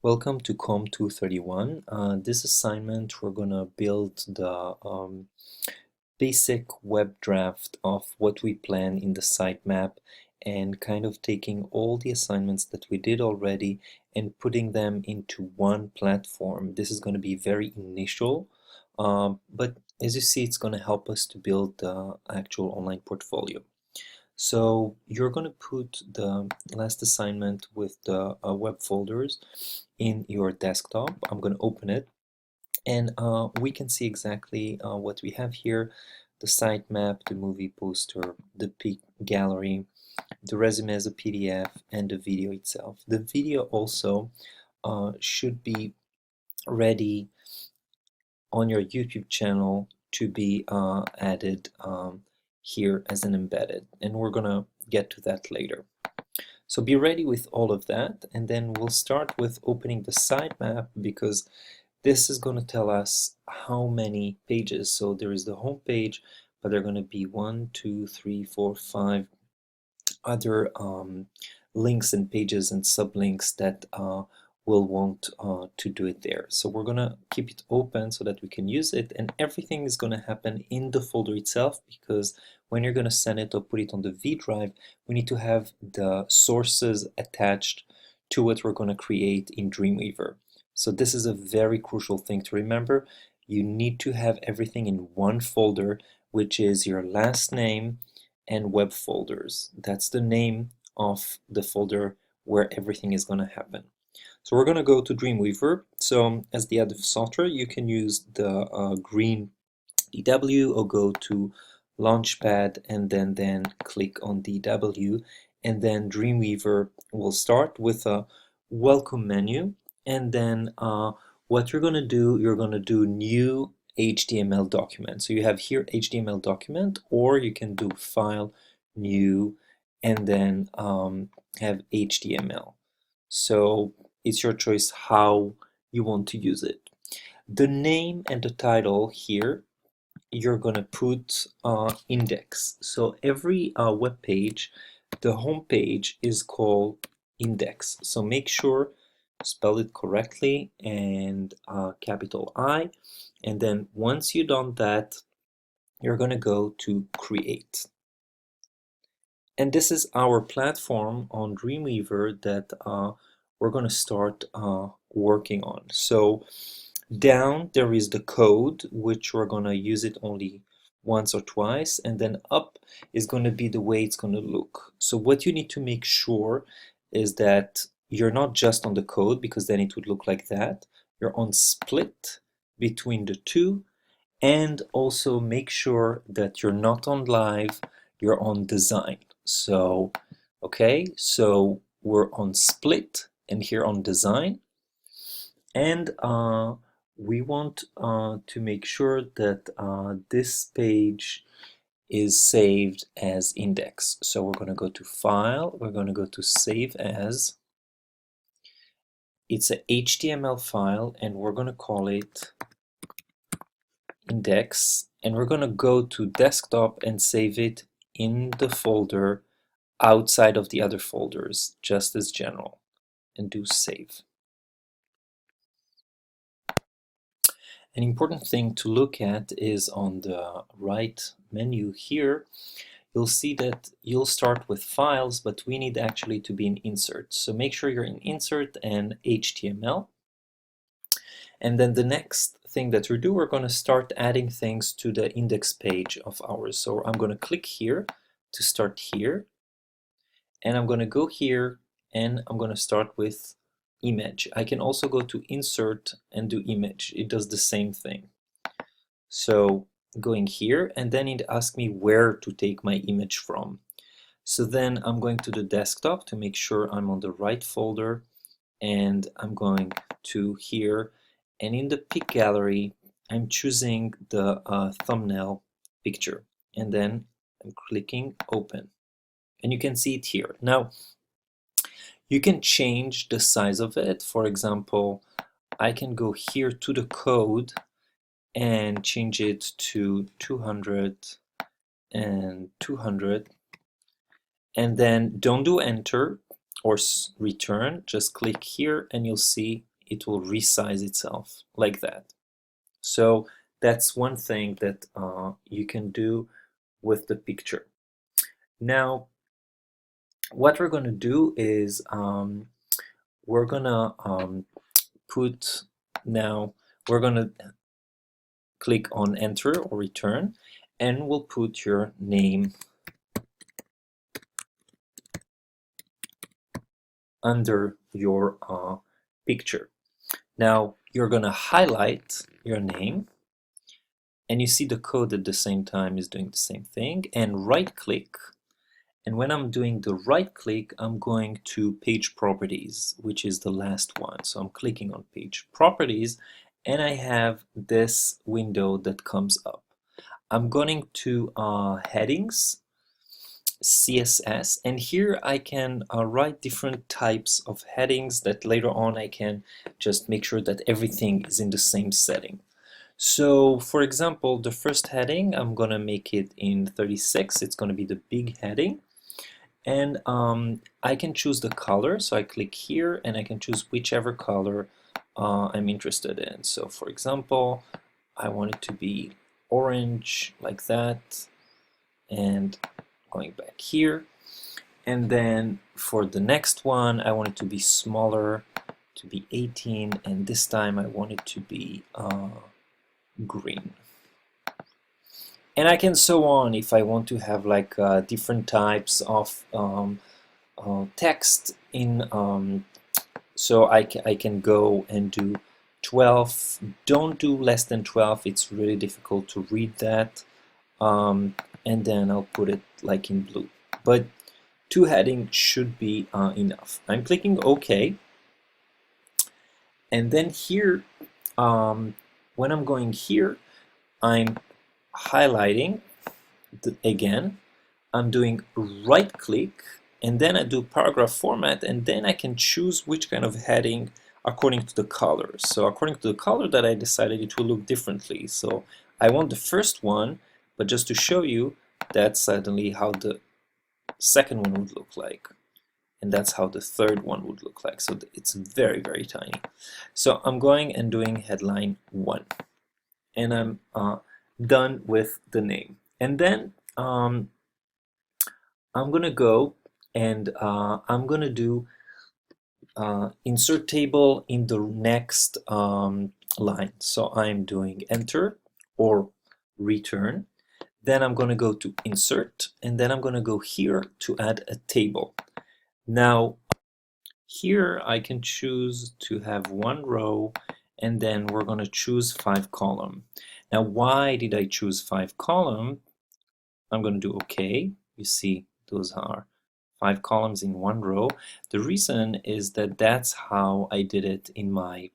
Welcome to COMM 231. This assignment we're going to build the basic web draft of what we plan in the sitemap and kind of taking all the assignments that we did already and putting them into one platform. This is going to be very initial, but as you see, it's going to help us to build the actual online portfolio. So you're going to put the last assignment with the web folders in your desktop. I'm going to open it, and we can see exactly what we have here: the sitemap, the movie poster, the peak gallery, the resume as a PDF, and the video itself. The video also should be ready on your YouTube channel to be added here as an embedded, and we're gonna get to that later. So be ready with all of that, and then we'll start with opening the sitemap, because this is going to tell us how many pages. So there is the home page, but there are going to be 1, 2, 3, 4, 5 other links and pages and sublinks that we'll want to do it there. So we're going to keep it open so that we can use it, and everything is going to happen in the folder itself, because when you're going to send it or put it on the V drive, we need to have the sources attached to what we're going to create in Dreamweaver. So this is a very crucial thing to remember. You need to have everything in one folder, which is your last name and web folders. That's the name of the folder where everything is going to happen. So we're going to go to Dreamweaver. So as the add software, you can use the green DW, or go to Launchpad and then click on DW, and then Dreamweaver will start with a welcome menu, and then what you're going to do new HTML document. So you have here HTML document, or you can do file, new, and then have HTML. So it's your choice how you want to use it. The name and the title here, you're gonna put index. So every web page, the home page is called index. So make sure spell it correctly, and capital I. And then once you've done that, you're gonna go to create. And this is our platform on Dreamweaver that we're gonna start working on. So down there is the code, which we're gonna use it only once or twice, and then up is gonna be the way it's gonna look. So what you need to make sure is that you're not just on the code, because then it would look like that. You're on split between the two, and also make sure that you're not on live, you're on design. So okay, so we're on split and here on design, and we want to make sure that this page is saved as index. So we're going to go to file, we're going to go to save as. It's a HTML file, and we're going to call it index, and we're going to go to desktop and save it in the folder outside of the other folders, just as general, and do save. An important thing to look at is on the right menu here. You'll see that you'll start with files, but we need actually to be in insert. So make sure you're in insert and HTML. And then the next thing that we're going to start adding things to the index page of ours. So I'm going to click here to start here, and I'm going to go here, and I'm going to start with image. I can also go to insert and do image. It does the same thing. So going here, and then it asks me where to take my image from. So then I'm going to the desktop to make sure I'm on the right folder, and I'm going to here, and in the pick gallery I'm choosing the thumbnail picture, and then I'm clicking open, and you can see it here. Now you can change the size of it. For example, I can go here to the code and change it to 200 and 200, and then don't do enter or return, just click here and you'll see it will resize itself like that. So that's one thing that you can do with the picture. Now, what we're going to do is we're going to put, now we're going to click on enter or return, and we'll put your name under your picture. Now you're going to highlight your name, and you see the code at the same time is doing the same thing, and right click. And when I'm doing the right click, I'm going to page properties, which is the last one. So I'm clicking on page properties, and I have this window that comes up. I'm going to headings, CSS, and here I can write different types of headings that later on I can just make sure that everything is in the same setting. So for example, the first heading, I'm gonna make it in 36. It's gonna be the big heading, and I can choose the color. So I click here and I can choose whichever color I'm interested in. So for example, I want it to be orange like that, and going back here. And then for the next one, I want it to be smaller, to be 18, and this time I want it to be green. And I can so on if I want to have like different types of text in, so I can go and do 12. Don't do less than 12, it's really difficult to read that. And then I'll put it like in blue. But 2 heading should be enough. I'm clicking OK. And then here, when I'm going here, I'm highlighting again. I'm doing right click, and then I do paragraph format, and then I can choose which kind of heading according to the color. So according to the color that I decided, it will look differently. So I want the first one, but just to show you, that's suddenly how the second one would look like. And that's how the third one would look like. So it's very, very tiny. So I'm going and doing headline 1. And I'm done with the name. And then I'm going to go and I'm going to do insert table in the next line. So I'm doing enter or return. Then I'm going to go to insert, and then I'm going to go here to add a table. Now here I can choose to have 1 row, and then we're going to choose 5 column. Now why did I choose 5 column? I'm going to do OK. You see those are 5 columns in 1 row. The reason is that that's how I did it in my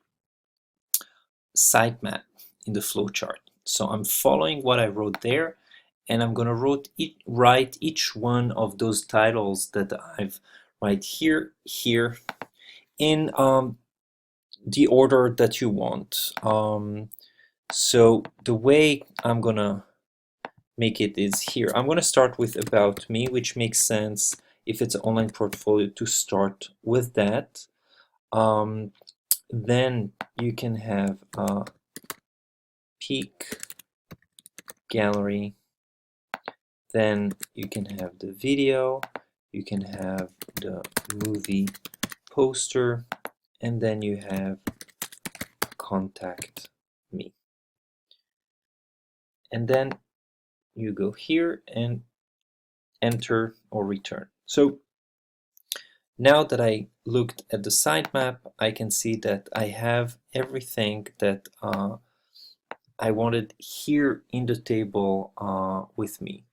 sitemap in the flowchart. So I'm following what I wrote there, and I'm going to write each one of those titles that I've right here in the order that you want. So the way I'm going to make it is here. I'm going to start with about me, which makes sense if it's an online portfolio to start with that. Then you can have peak gallery. Then you can have the video, you can have the movie poster, and then you have contact me. And then you go here and enter or return. So now that I looked at the sitemap, I can see that I have everything that I wanted here in the table with me.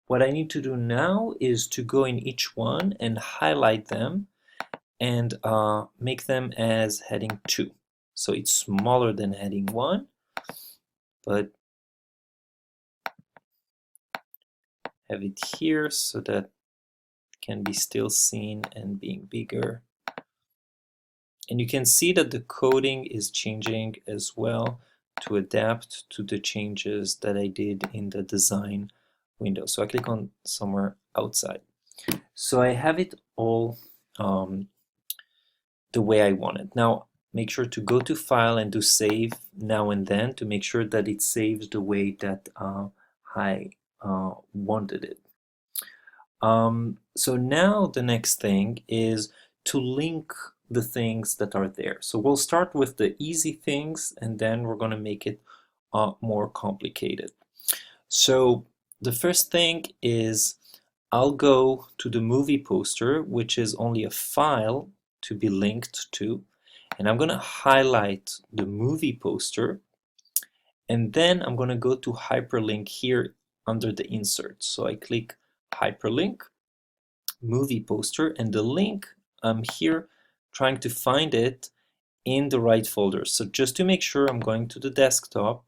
What I need to do now is to go in each one and highlight them and make them as heading 2. So it's smaller than heading 1, but have it here so that it can be still seen and being bigger. And you can see that the coding is changing as well to adapt to the changes that I did in the design window. So I click on somewhere outside. So I have it all the way I want it. Now make sure to go to File and do Save now and then to make sure that it saves the way that I wanted it. So now the next thing is to link the things that are there. So we'll start with the easy things and then we're going to make it more complicated. So the first thing is I'll go to the movie poster, which is only a file to be linked to, and I'm going to highlight the movie poster, and then I'm going to go to hyperlink here under the insert. So I click hyperlink, movie poster, and the link, I'm here trying to find it in the right folder. So just to make sure, I'm going to the desktop,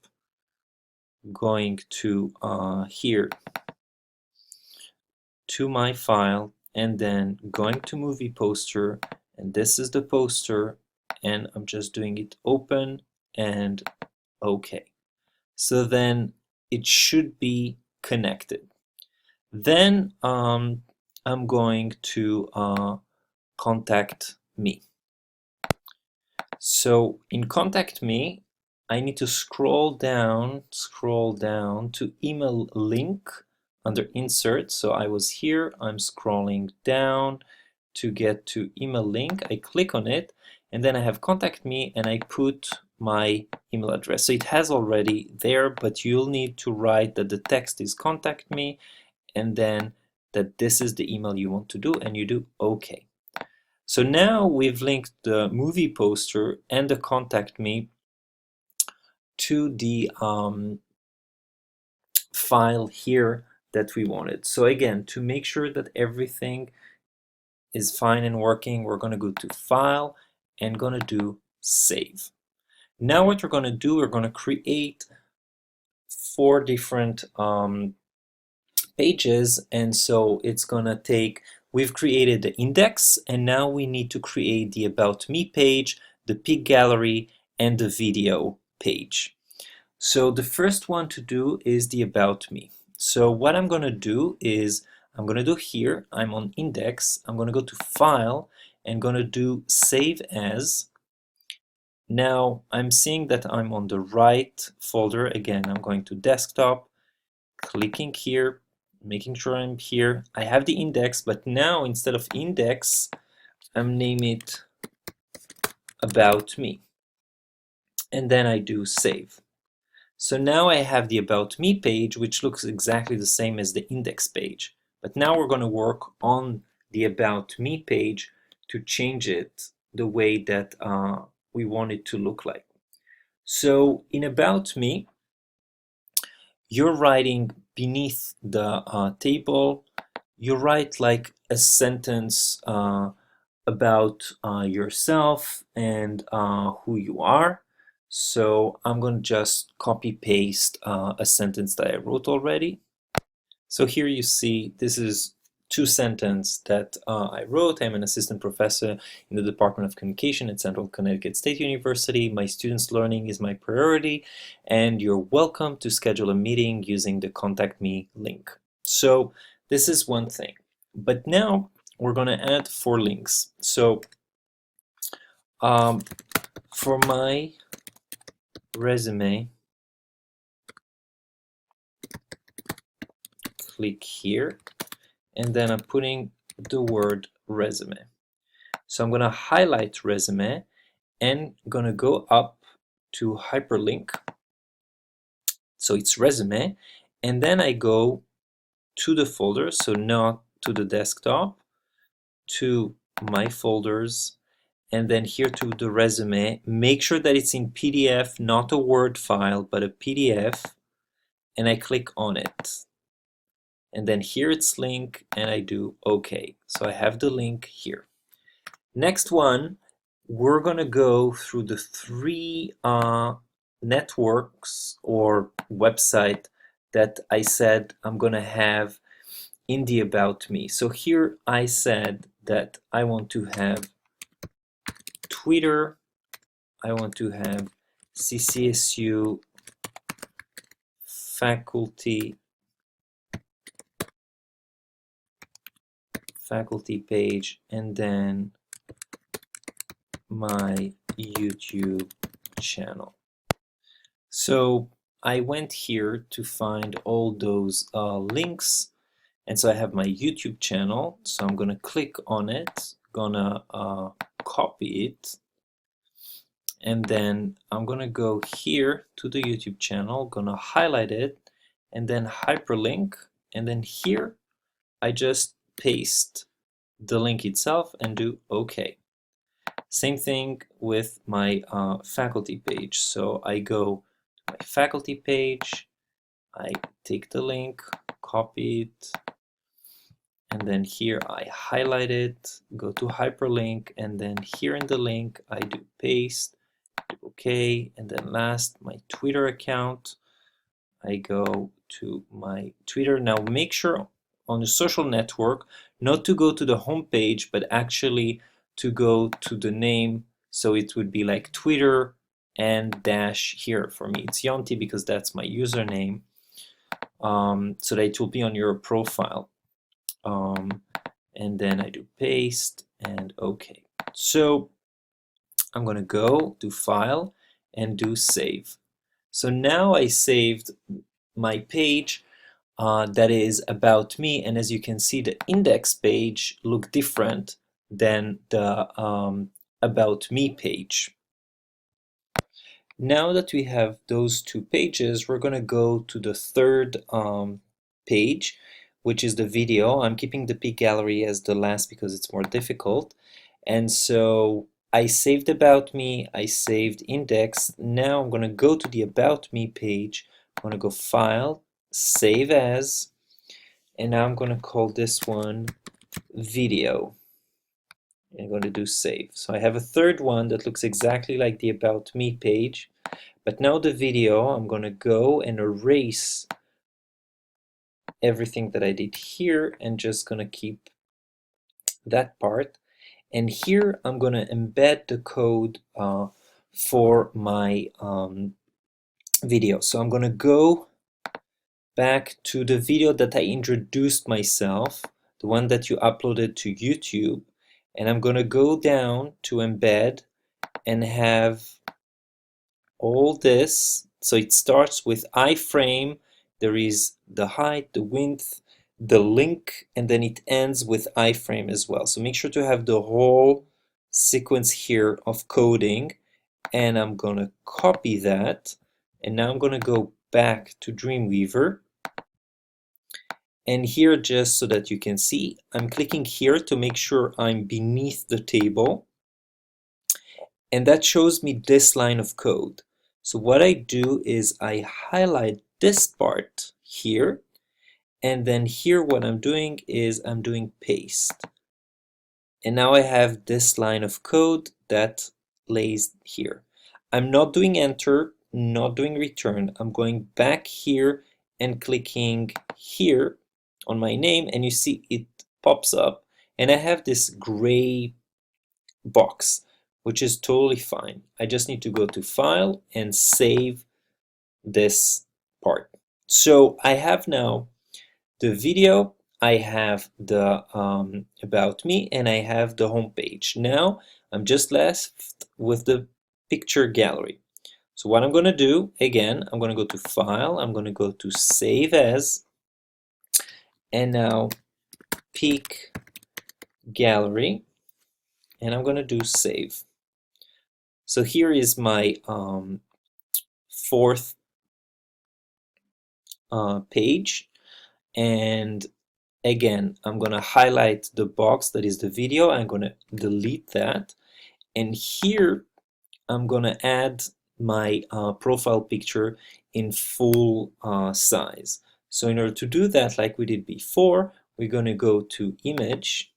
going to here to my file, and then going to movie poster, and this is the poster, and I'm just doing it open and OK. So then it should be connected. Then I'm going to contact me. So in contact me, I need to scroll down to email link under insert. So I was here, I'm scrolling down to get to email link. I click on it, and then I have contact me, and I put my email address. So it has already there, but you'll need to write that the text is contact me, and then that this is the email you want to do, and you do OK. So now we've linked the movie poster and the contact me to the file here that we wanted. So again, to make sure that everything is fine and working, we're going to go to File and going to do Save. Now what we're going to do, we're going to create 4 different pages, and so it's going to take, we've created the index, and now we need to create the About Me page, the Pick Gallery, and the video page. So the first one to do is the About Me. So what I'm going to do is, I'm going to do here, I'm on index, I'm going to go to File, and going to do Save As. Now I'm seeing that I'm on the right folder. Again, I'm going to Desktop, clicking here, making sure I'm here. I have the index, but now instead of index, I'm naming it About Me. And then I do Save. So now I have the About Me page, which looks exactly the same as the index page. But now we're going to work on the About Me page to change it the way that we want it to look like. So in About Me, you're writing beneath the table, you write like a sentence about yourself and who you are. So I'm going to just copy paste a sentence that I wrote already. So here you see this is 2 sentences that I wrote. I'm an assistant professor in the Department of Communication at Central Connecticut State University. My students' learning is my priority, and you're welcome to schedule a meeting using the Contact Me link. So this is one thing. But now we're going to add 4 links. So for my resume, click here, and then I'm putting the word resume. So I'm going to highlight resume and going to go up to hyperlink. So it's resume, and then I go to the folder, so not to the desktop, to my folders, and then here to the resume. Make sure that it's in PDF, not a Word file, but a PDF, and I click on it. And then here it's link, and I do OK. So I have the link here. Next one, we're going to go through the 3 networks or website that I said I'm going to have in the About Me. So here I said that I want to have Twitter, I want to have CCSU faculty page, and then my YouTube channel. So I went here to find all those links, and so I have my YouTube channel. So I'm gonna click on it, gonna copy it, and then I'm gonna go here to the YouTube channel, gonna highlight it, and then hyperlink, and then here I just paste the link itself and do OK. Same thing with my faculty page. So I go to my faculty page, I take the link, copy it, and then here I highlight it, go to hyperlink, and then here in the link I do paste, do OK, and then last my Twitter account. I go to my Twitter. Now make sure on the social network not to go to the home page, but actually to go to the name. So it would be like Twitter and dash here. For me it's Yonti because that's my username, so that it will be on your profile. And then I do paste and OK. So I'm gonna go to File and do Save. So now I saved my page that is about me, and as you can see the index page look different than the about me page. Now that we have those two pages, we're gonna go to the third page, which is the video. I'm keeping the peak gallery as the last because it's more difficult. And so I saved about me, I saved index. Now I'm gonna go to the about me page. I'm gonna go File, Save As, and now I'm gonna call this one video. I'm going to do Save. So I have a third one that looks exactly like the About Me page, but now the video, I'm going to go and erase everything that I did here and just going to keep that part. And here I'm going to embed the code for my video. So I'm going to go back to the video that I introduced myself, the one that you uploaded to YouTube, and I'm going to go down to embed and have all this. So it starts with iframe, there is the height, the width, the link, and then it ends with iframe as well. So make sure to have the whole sequence here of coding, and I'm going to copy that, and now I'm going to go back to Dreamweaver. And here, just so that you can see, I'm clicking here to make sure I'm beneath the table. And that shows me this line of code. So what I do is I highlight this part here. And then here what I'm doing is I'm doing paste. And now I have this line of code that lays here. I'm not doing enter, not doing return. I'm going back here and clicking here on my name, and you see it pops up, and I have this gray box, which is totally fine. I just need to go to File and save this part. So I have now the video, I have the about me, and I have the home page. Now I'm just left with the picture gallery. So what I'm going to do, again, I'm going to go to File, I'm going to go to Save As, and now peak gallery, and I'm going to do Save. So here is my fourth page, and again I'm going to highlight the box that is the video. I'm going to delete that, and here I'm going to add my profile picture in full size. So in order to do that, like we did before, we're going to go to Image,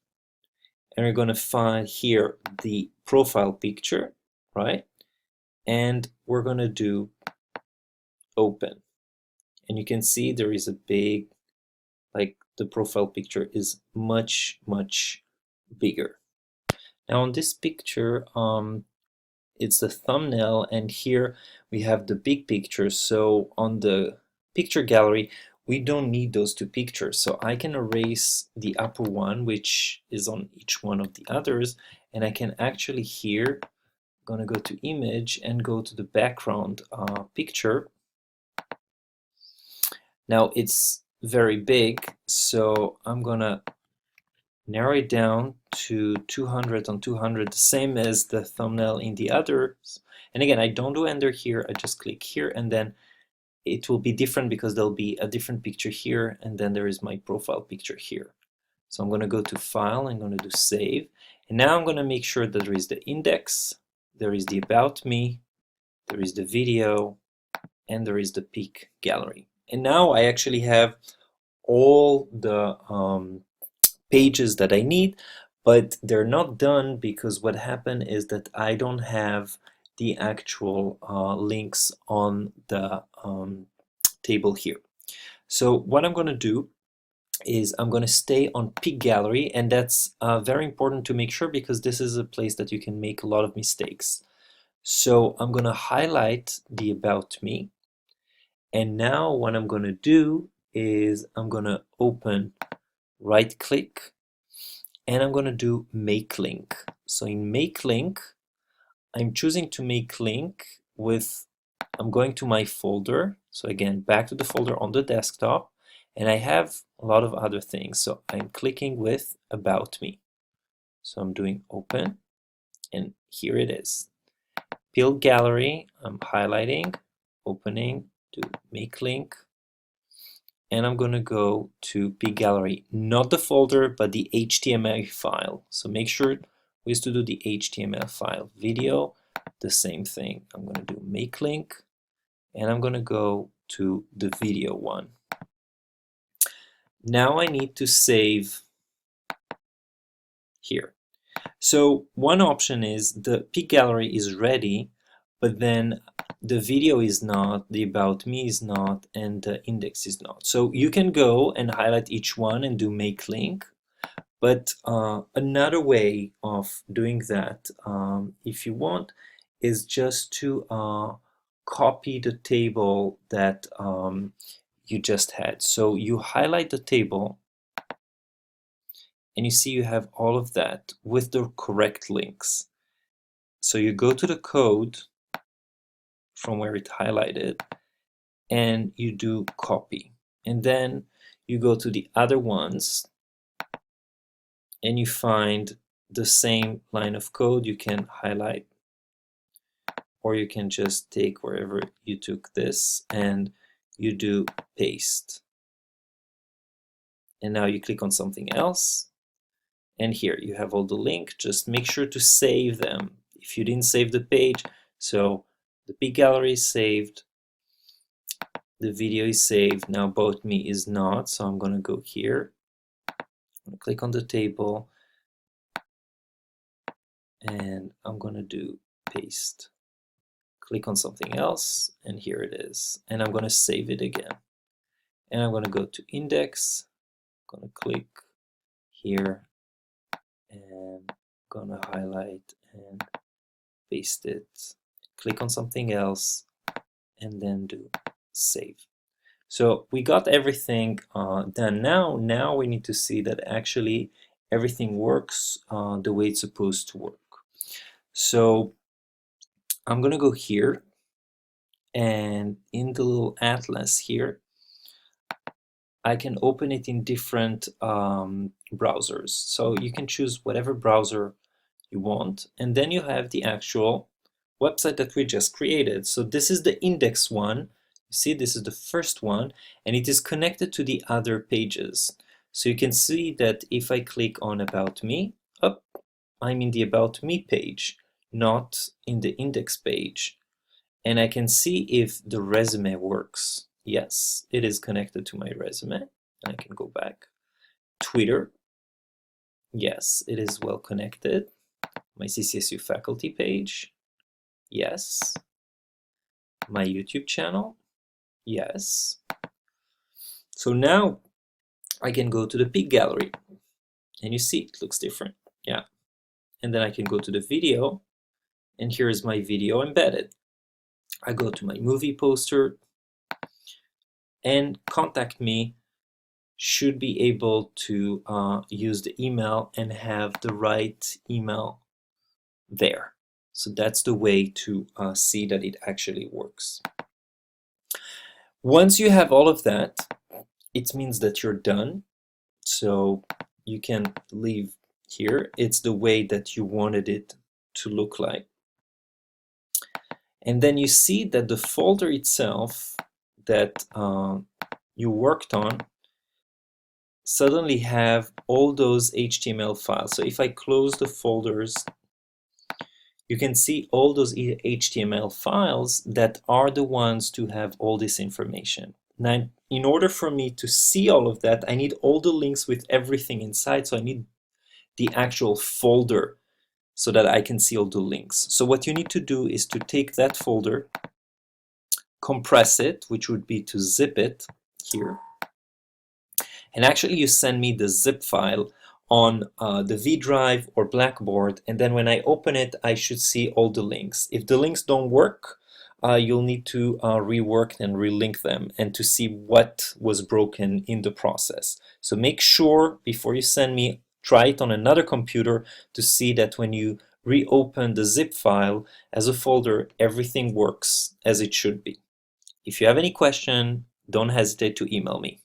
and we're going to find here the profile picture, right? And we're going to do Open. And you can see there is a big, like the profile picture is much, much bigger. Now on this picture, it's the thumbnail, and here we have the big picture. So on the picture gallery, we don't need those two pictures. So I can erase the upper one, which is on each one of the others, and I can actually here going to go to image and go to the background picture. Now it's very big, so I'm going to narrow it down to 200 on 200, the same as the thumbnail in the others. And again, I don't do enter here, I just click here, and then it will be different because there'll be a different picture here, and then there is my profile picture here. So I'm going to go to File, I'm going to do Save, and now I'm going to make sure that there is the index, there is the About Me, there is the video, and there is the peak gallery. And now I actually have all the pages that I need, but they're not done because what happened is that I don't have the actual links on the table here. So what I'm going to do is I'm going to stay on peak gallery, and that's very important to make sure because this is a place that you can make a lot of mistakes. So I'm going to highlight the About Me, and now what I'm going to do is I'm going to open, right click, and I'm going to do Make Link. So in Make Link, I'm choosing to make link with, I'm going to my folder. So again, back to the folder on the desktop, and I have a lot of other things. So I'm clicking with About Me. So I'm doing Open, and here it is. Build Gallery, I'm highlighting, opening, to Make Link, and I'm going to go to Peak Gallery, not the folder, but the HTML file. So make sure we used to do the HTML file. Video, the same thing. I'm going to do Make Link, and I'm going to go to the video one. Now I need to save here. So one option is the Peak Gallery is ready, but then the video is not, the About Me is not, and the index is not. So you can go and highlight each one and do Make Link. But another way of doing that, if you want, is just to copy the table that you just had. So you highlight the table, and you see you have all of that with the correct links. So you go to the code from where it highlighted, and you do copy. And then you go to the other ones, and you find the same line of code. You can highlight, or you can just take wherever you took this and you do paste. And now you click on something else, and here you have all the link. Just make sure to save them if you didn't save the page. So the Peak Gallery is saved, the video is saved. Now About Me is not, so I'm going to go here, I'm going to click on the table, and I'm going to do paste. Click on something else, and here it is. And I'm going to save it again. And I'm going to go to index, I'm going to click here, and I'm going to highlight and paste it. Click on something else, and then do save. So we got everything done. Now we need to see that actually everything works the way it's supposed to work. So I'm going to go here, and in the little atlas here, I can open it in different browsers. So you can choose whatever browser you want, and then you have the actual website that we just created. So this is the index one. You see, this is the first one, and it is connected to the other pages. So you can see that if I click on About Me, up, I'm in the About Me page, not in the index page. And I can see if the resume works. Yes, it is connected to my resume. I can go back. Twitter. Yes, it is well connected. My CCSU faculty page. Yes. My YouTube channel. Yes. So now I can go to the Peak Gallery, and you see it looks different. Yeah. And then I can go to the video, and here is my video embedded. I go to my movie poster, and Contact Me should be able to use the email and have the right email there. So that's the way to see that it actually works. Once you have all of that, it means that you're done. So you can leave here. It's the way that you wanted it to look like. And then you see that the folder itself that you worked on suddenly have all those HTML files. So if I close the folders, you can see all those HTML files that are the ones to have all this information. Now, in order for me to see all of that, I need all the links with everything inside. So I need the actual folder so that I can see all the links. So what you need to do is to take that folder, compress it, which would be to zip it here. And actually you send me the zip file on the V drive or Blackboard, and then when I open it, I should see all the links. If the links don't work, you'll need to rework and relink them and to see what was broken in the process. So make sure before you send me, try it on another computer to see that when you reopen the zip file as a folder, everything works as it should be. If you have any question, don't hesitate to email me.